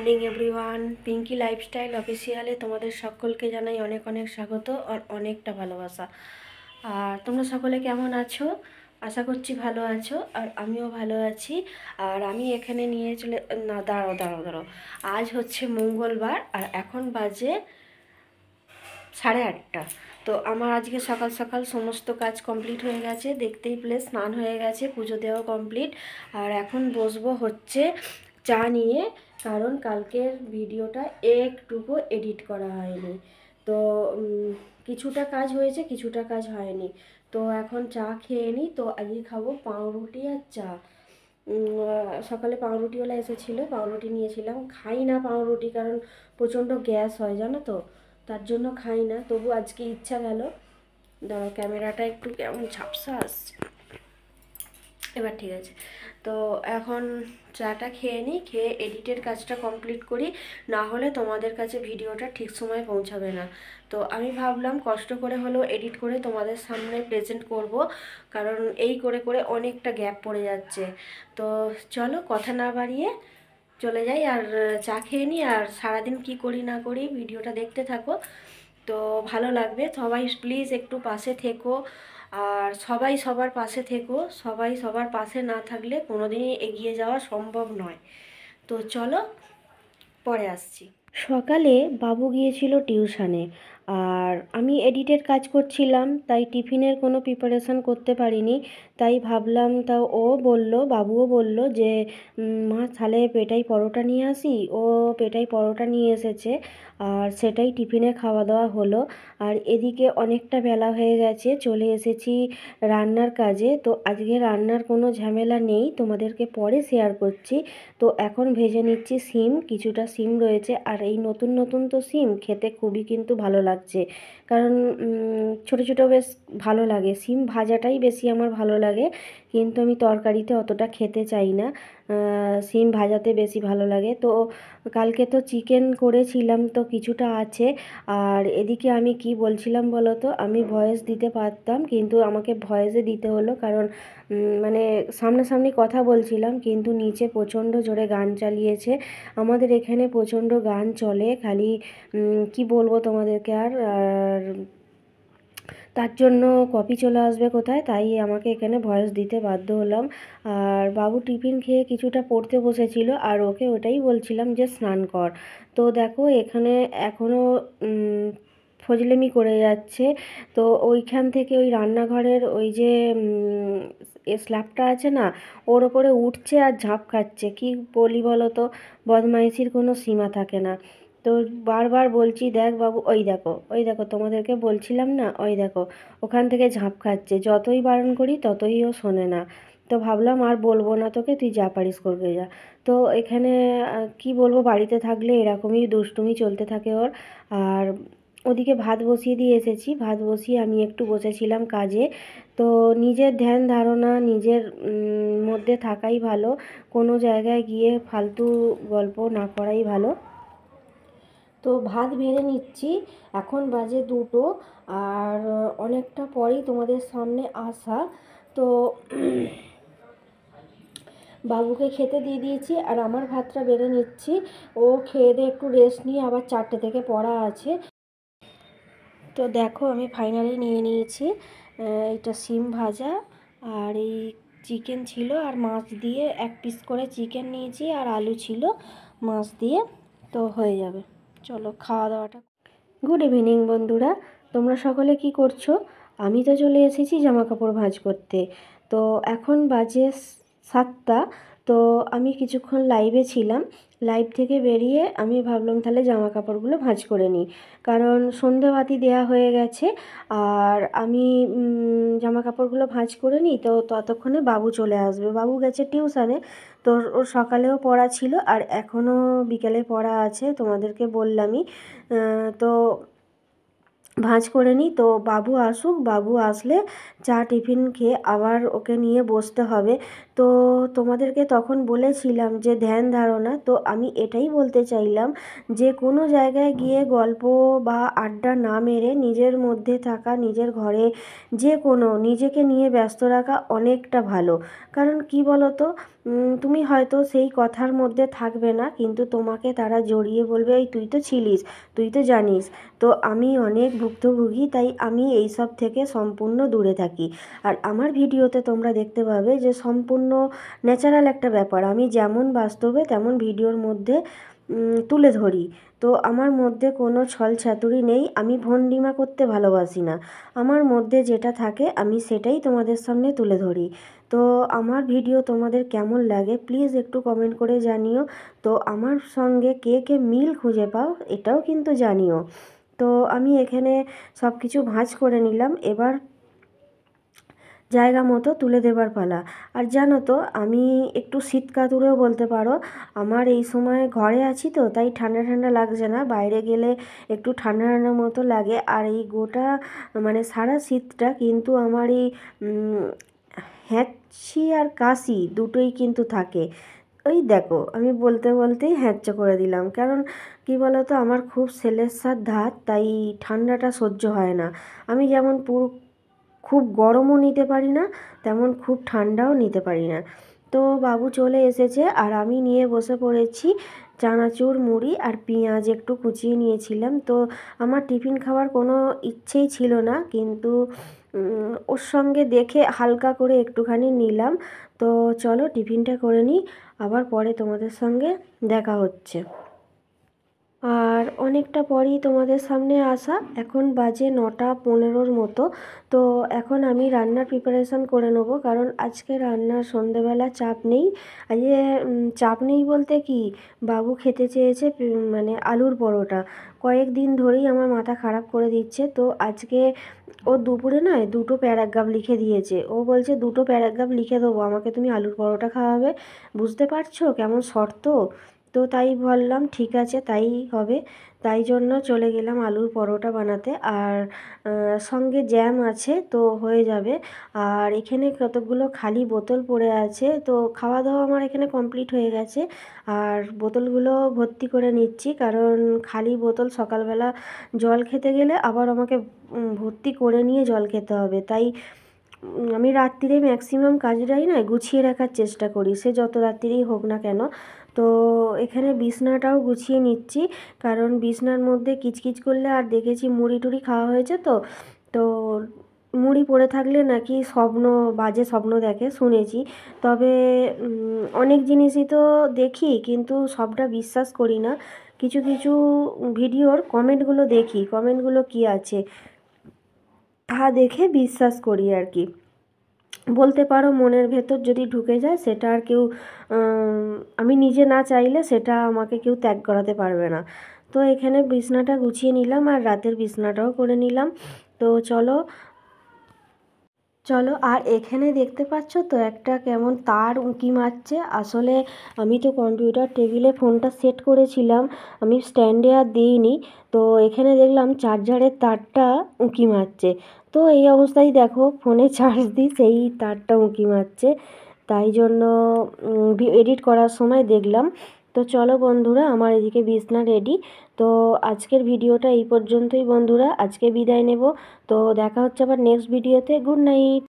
Morning everyone, Pinki lifestyle অফিসিয়ালে তোমাদের সকলকে জানাই অনেক অনেক স্বাগত আর অনেকটা ভালোবাসা। আর তোমরা সকলে কেমন আছো? আশা করছি ভালো আছো, আর আমিও ভালো আছি। আর আমি এখানে নিয়ে চলে না, দাঁড়াও, আজ হচ্ছে মঙ্গলবার আর এখন বাজে 8:30। তো আমার আজকে সকাল সকাল সমস্ত কাজ কমপ্লিট হয়ে গেছে, দেখতেই পেলে স্নান হয়ে গেছে, পুজো দেওয়া কমপ্লিট। আর এখন বসবো হচ্ছে চা নিয়ে, কারণ কালকের ভিডিওটা একটুকু এডিট করা হয়নি। তো কিছুটা কাজ হয়েছে, কিছুটা কাজ হয়নি। তো এখন চা খেয়ে নিই। তো আজকে খাবো পাউরুটি আর চা। সকালে পাউরুটিওয়ালা এসেছিলো, পাউরুটি নিয়েছিলাম। খাই না পাউরুটি, কারণ প্রচণ্ড গ্যাস হয় জানো তো, তার জন্য খাই না। তবু আজকে ইচ্ছা গেল। দাঁড়াও, ক্যামেরাটা একটু কেমন ঝাপসা আসছে, এবার ঠিক আছে। তো এখন চাটা খেয়ে নিই, খেয়ে এডিটের কাজটা কমপ্লিট করি, না হলে তোমাদের কাছে ভিডিওটা ঠিক সময় পৌঁছাবে না। তো আমি ভাবলাম কষ্ট করে হলেও এডিট করে তোমাদের সামনে প্রেজেন্ট করব, কারণ এই করে করে অনেকটা গ্যাপ পড়ে যাচ্ছে। তো চলো কথা না বাড়িয়ে চলে যাই আর চা খেয়ে নিই। আর সারাদিন কি করি না করি ভিডিওটা দেখতে থাকো, তো ভালো লাগবে। সবাই প্লিজ একটু পাশে থেকো, আর সবাই সবার পাশে থেকো। সবাই সবার পাশে না থাকলে কোনোদিনই এগিয়ে যাওয়া সম্ভব নয়। তো চলো পরে আসছি। সকালে বাবু গিয়েছিল টিউশনে, আর আমি এডিটের কাজ করছিলাম, তাই টিফিনের কোনো প্রিপারেশান করতে পারিনি। তাই ভাবলাম, তা বাবুও বলল যে মা তাহলে পেটাই পরোটা নিয়ে আসি। ও পেটাই পরোটা নিয়ে এসেছে, আর সেটাই টিফিনে খাওয়া দাওয়া হলো। আর এদিকে অনেকটা বেলা হয়ে গেছে, চলে এসেছি রান্নার কাজে। তো আজকে রান্নার কোনো ঝামেলা নেই, তোমাদেরকে পরে শেয়ার করছি। তো এখন ভেজে নিচ্ছি সিম, কিছুটা সিম রয়েছে। আর এই নতুন নতুন তো সিম খেতে খুবই কিন্তু ভালো লাগছে, কারণ ছোটো ছোটো বেশ ভালো লাগে। সিম ভাজাটাই বেশি আমার ভালো লাগে, কিন্তু আমি তরকারিতে অতটা খেতে চাই না, সিম ভাজাতে বেশি ভালো লাগে। তো কালকে তো চিকেন করেছিলাম, তো কিছুটা আছে। আর এদিকে আমি কি বলছিলাম বলো তো, আমি ভয়েস দিতে পারতাম, কিন্তু আমাকে ভয়েসে দিতে হলো, কারণ মানে সামনাসামনি কথা বলছিলাম, কিন্তু নিচে প্রচণ্ড জোরে গান চালিয়েছে। আমাদের এখানে প্রচণ্ড গান চলে, খালি কি বলবো তোমাদেরকে। আর তার জন্য কপি চলে আসবে কোথায়, তাই আমাকে এখানে ভয়েস দিতে বাধ্য হলাম। আর বাবু টিফিন খেয়ে কিছুটা পড়তে বসেছিল, আর ওকে ওটাই বলছিলাম যে স্নান কর। তো দেখো এখানে এখনও ফজলেমি করে যাচ্ছে। তো ওইখান থেকে ওই রান্নাঘরের ওই যে স্ল্যাবটা আছে না, ওর ওপরে উঠছে আর ঝাঁপ খাচ্ছে। কি বলি বলো তো, বদমাইশির কোনো সীমা থাকে না। তো বারবার বলছি, দেখ বাবু, ওই দেখো তোমাদেরকে বলছিলাম না, ওই দেখো ওখান থেকে ঝাঁপ খাচ্ছে। যতই বারণ করি ততই ও শোনে না। তো ভাবলাম আর বলবো না তোকে, তুই যা পারিস করবে যা। তো এখানে কি বলবো, বাড়িতে থাকলে এরকমই দুষ্টুমি চলতে থাকে ওর। আর ওদিকে ভাত বসিয়ে দিয়ে এসেছি, ভাত বসিয়ে আমি একটু বসেছিলাম কাজে। তো নিজের ধ্যান ধারণা নিজের মধ্যে থাকাই ভালো, কোনো জায়গায় গিয়ে ফালতু গল্প না করাই ভালো। তো ভাত বেড়ে নিচ্ছি, এখন বাজে 2টো। আর অনেকটা পরেই তোমাদের সামনে আসা। তো বাবুকে খেতে দিয়ে দিয়েছি, আর আমার ভাতটা বেড়ে নিচ্ছি। ও খেয়ে দিয়ে একটু রেস্ট নিয়ে আবার 4টে থেকে পড়া আছে। তো দেখো আমি ফাইনালি নিয়ে নিয়েছি এটা সিম ভাজা, আর এই চিকেন ছিল, আর মাছ দিয়ে 1 পিস করে চিকেন নিয়েছি, আর আলু ছিল মাছ দিয়ে। তো হয়ে যাবে, চলো খাওয়া দাওয়াটা। গুড ইভিনিং বন্ধুরা, তোমরা সকলে কি করছো? আমি তো চলে এসেছি জামা কাপড় ভাঁজ করতে। তো এখন বাজে 7টা। তো আমি কিছুক্ষণ লাইভে ছিলাম, লাইভ থেকে বেরিয়ে আমি ভাবলাম তাহলে জামা কাপড়গুলো ভাঁজ করে নিই, কারণ সন্ধেবাতি দেওয়া হয়ে গেছে। আর আমি জামা কাপড়গুলো ভাঁজ করে নিই, তো ততক্ষণে বাবু চলে আসবে। বাবু গেছে টিউশানে, তো ওর সকালেও পড়া ছিল, আর এখনও বিকেলে পড়া আছে, তোমাদেরকে বললামই। তো ভাঁজ করে নিই। তো বাবু আসুক, বাবু আসলে চা টিফিন খেয়ে আবার ওকে নিয়ে বসতে হবে। তো তোমাদেরকে তখন বলেছিলাম যে ধ্যান ধারণা, তো আমি এটাই বলতে চাইলাম যে কোনো জায়গায় গিয়ে গল্প বা আড্ডা না মেরে নিজের মধ্যে থাকা, নিজের ঘরে যে কোনো নিজেকে নিয়ে ব্যস্ত রাখা অনেকটা ভালো। কারণ কি বলো তো, তুমি হয়তো সেই কথার মধ্যে থাকবে না, কিন্তু তোমাকে তারা জড়িয়ে বলবে এই তুই তো ছিলিস, তুই তো জানিস। তো আমি অনেক ভুক্তভোগী, তাই আমি এইসব থেকে সম্পূর্ণ দূরে থাকি। আর আমার ভিডিওতে তোমরা দেখতে পাবে যে সম্পূর্ণ ন্যাচারাল একটা ব্যাপার, আমি যেমন বাস্তবে তেমন ভিডিওর মধ্যে তুলে ধরি। তো আমার মধ্যে কোনো ছল ছাতুরি নেই, আমি ভণ্ডিমা করতে ভালোবাসি না। আমার মধ্যে যেটা থাকে আমি সেটাই তোমাদের সামনে তুলে ধরি। তো আমার ভিডিও তোমাদের কেমন লাগে প্লিজ একটু কমেন্ট করে জানিও। তো আমার সঙ্গে কে কে মিল খুঁজে পাও এটাও কিন্তু জানিও। তো আমি এখানে সব কিছু ভাঁজ করে নিলাম, এবার জায়গা মতো তুলে দেবার পালা। আর জানো তো আমি একটু শীত কাতুরেও বলতে পারো। আমার এই সময় ঘরে আছি তো তাই ঠান্ডা ঠান্ডা লাগছে না, বাইরে গেলে একটু ঠান্ডা ঠান্ডা মতো লাগে। আর এই গোটা মানে সারা শীতটা কিন্তু আমার এই হ্যাঁচি আর কাশি দুটোই কিন্তু থাকে। ওই দেখো আমি বলতে বলতেই হ্যাঁচো করে দিলাম, কারণ কি বলো তো আমার খুব সেলেসার ধাত, তাই ঠান্ডাটা সহ্য হয় না। আমি যেমন পুরো খুব গরমও নিতে পারি না, তেমন খুব ঠান্ডাও নিতে পারি না। তো বাবু চলে এসেছে আর আমি নিয়ে বসে পড়েছি চানাচুর, মুড়ি আর পেঁয়াজ একটু কুচিয়ে নিয়েছিলাম। তো আমার টিফিন খাওয়ার কোনো ইচ্ছেই ছিল না, কিন্তু ওর সঙ্গে দেখে হালকা করে একটুখানি নিলাম। তো চলো টিফিনটা করে নিই, আবার পরে তোমাদের সঙ্গে দেখা হচ্ছে। আর অনেকটা পরেই তোমাদের সামনে আসা, এখন বাজে 9:15 মতো। তো এখন আমি রান্নার প্রিপারেশান করে নেবো, কারণ আজকে রান্নার সন্ধেবেলা চাপ নেই। আজকে চাপ নেই বলতে কি, বাবু খেতে চেয়েছে মানে আলুর পরোটা। কয়েকদিন ধরেই আমার মাথা খারাপ করে দিচ্ছে, তো আজকে ও দুপুরে নয় 2টো প্যারাগ্রাফ লিখে দিয়েছে। ও বলছে 2টো প্যারাগ্রাফ লিখে দেবো আমাকে, তুমি আলুর পরোটা খাওয়াবে। বুঝতে পারছো কেমন শর্ত? তো তাই বললাম ঠিক আছে তাই হবে। তাই জন্য চলে গেলাম আলুর পরোটা বানাতে। আর সঙ্গে জ্যাম আছে তো হয়ে যাবে। আর এখানে কতগুলো খালি বোতল পড়ে আছে, তো খাওয়া দাওয়া আমার এখানে কমপ্লিট হয়ে গেছে। আর বোতলগুলো ভর্তি করে নিচ্ছি, কারণ খালি বোতল সকালবেলা জল খেতে গেলে আবার আমাকে ভর্তি করে নিয়ে জল খেতে হবে। তাই আমি রাত্রিরে ম্যাক্সিমাম কাজটাই না গুছিয়ে রাখার চেষ্টা করি, সে যত রাত্রিরেই হোক না কেন। তো এখানে বিছনাটাও গুছিয়ে নিচ্ছি, কারণ বিছনার মধ্যে কিচকিচ করলে, আর দেখেছি মুড়ি টুড়ি খাওয়া হয়েছে তো তো মুড়ি পড়ে থাকলে নাকি বাজে স্বপ্ন দেখে শুনেছি। তবে অনেক জিনিসই তো দেখি কিন্তু সবটা বিশ্বাস করি না। কিছু কিছু ভিডিওর কমেন্টগুলো দেখি, কমেন্টগুলো কী আছে তা দেখে বিশ্বাস করি আর কি। বলতে পারো মনের ভেতর যদি ঢুকে যায় সেটা আর কেউ আমি নিজে না চাইলে সেটা আমাকে কেউ ত্যাগ করাতে পারবে না। তো এখানে বিছনাটা গুছিয়ে নিলাম আর রাতের বিছনাটাও করে নিলাম। তো চলো চলো আর এখানে দেখতে পাচ্ছ তো একটা কেমন তার উঁকি মারছে। আসলে আমি তো কম্পিউটার টেবিলে ফোনটা সেট করেছিলাম, আমি স্ট্যান্ডে আর দিইনি। তো এখানে দেখলাম চার্জারের তারটা উঁকি মারছে। তো এই অবস্থায় দেখো ফোনে চার্জ দিই সেই তারটা উঁকি মারছে, তাই জন্য এডিট করার সময় দেখলাম। তো চলো বন্ধুরা আমার এদিকে বিছনা রেডি। তো আজকের ভিডিওটা এই পর্যন্তই বন্ধুরা, আজকে বিদায় নেব। তো দেখা হচ্ছে আবার নেক্সট ভিডিওতে। Good night.